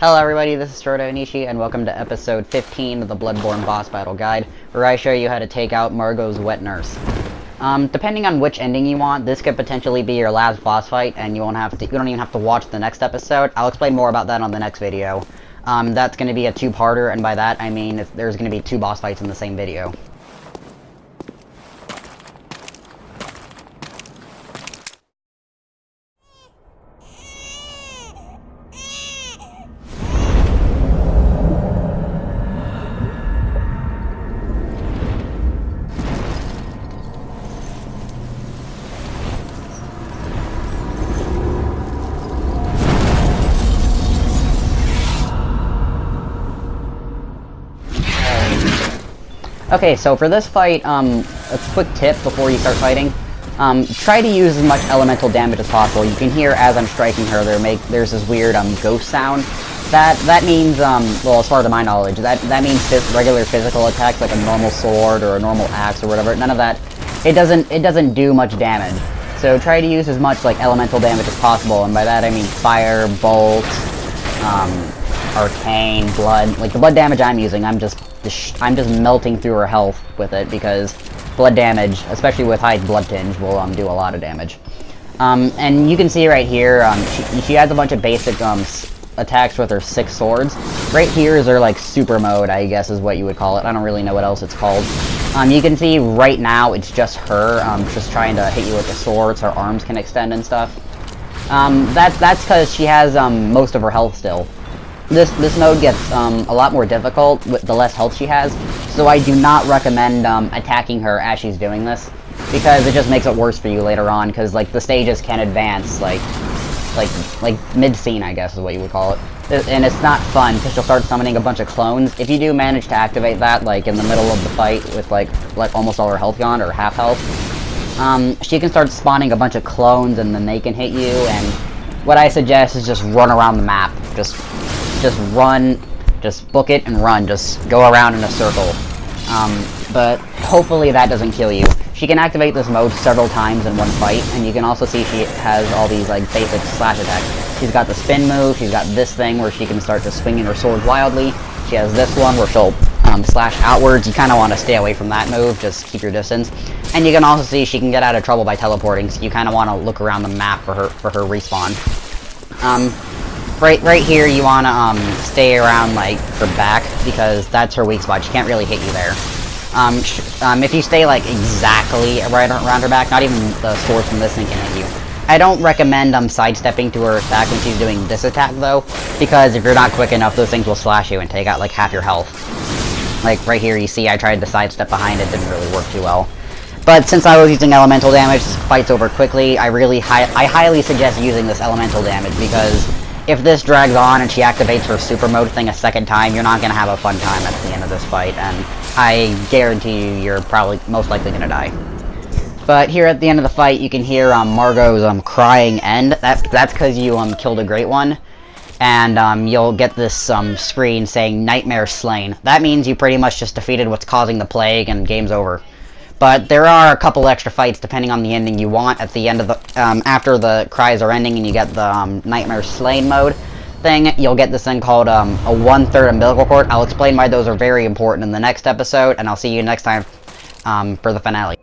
Hello everybody, this is Onishi, and welcome to episode 15 of the Bloodborne boss battle guide, where I show you how to take out Margo's wet nurse. Depending on which ending you want, this could potentially be your last boss fight, and you don't even have to watch the next episode. I'll explain more about that on the next video. That's going to be a two-parter, and by that I mean there's going to be two boss fights in the same video. Okay, so for this fight, a quick tip before you start fighting. Try to use as much elemental damage as possible. You can hear as I'm striking her, there's this weird ghost sound. That means, well, as far as my knowledge, that means regular physical attacks like a normal sword or a normal axe or whatever. None of that. It doesn't do much damage. So try to use as much like elemental damage as possible, and by that I mean fire, bolt, arcane, blood. Like the blood damage I'm using, I'm just melting through her health with it, because blood damage, especially with high blood tinge, will do a lot of damage. And you can see right here, she has a bunch of basic attacks with her 6 swords. Right here is her like super mode, I guess is what you would call it. I don't really know what else it's called. You can see right now it's just her just trying to hit you with the swords. Her arms can extend and stuff. That's because she has most of her health still. This mode gets a lot more difficult with the less health she has, so I do not recommend attacking her as she's doing this, because it just makes it worse for you later on, because like the stages can advance like mid-scene, I guess is what you would call it. And it's not fun, because she'll start summoning a bunch of clones. If you do manage to activate that like in the middle of the fight with like almost all her health gone, or half health, she can start spawning a bunch of clones, and then they can hit you. And what I suggest is just run around the map. Just run, just book it and run, just go around in a circle. But hopefully that doesn't kill you. She can activate this mode several times in one fight, and you can also see she has all these like basic slash attacks. She's got the spin move, she's got this thing where she can start to swing in her sword wildly. She has this one where she'll slash outwards. You kind of want to stay away from that move, just keep your distance. And you can also see she can get out of trouble by teleporting, so you kind of want to look around the map for her respawn. Right here, you want to stay around like her back, because that's her weak spot. She can't really hit you there. If you stay like exactly right around her back, not even the sword from this thing can hit you. I don't recommend sidestepping to her attack when she's doing this attack though, because if you're not quick enough, those things will slash you and take out like half your health. Like right here, you see I tried to sidestep behind it, didn't really work too well. But since I was using elemental damage, this fight's over quickly. I highly suggest using this elemental damage, because if this drags on and she activates her super mode thing a second time, you're not going to have a fun time at the end of this fight, and I guarantee you you're probably most likely going to die. But here at the end of the fight, you can hear Margo's crying end. That's because you killed a great one, and you'll get this screen saying Nightmare Slain. That means you pretty much just defeated what's causing the plague, and game's over. But there are a couple extra fights depending on the ending you want at the end of the, after the cries are ending and you get the Nightmare Slain mode thing. You'll get this thing called a 1/3 umbilical cord. I'll explain why those are very important in the next episode, and I'll see you next time for the finale.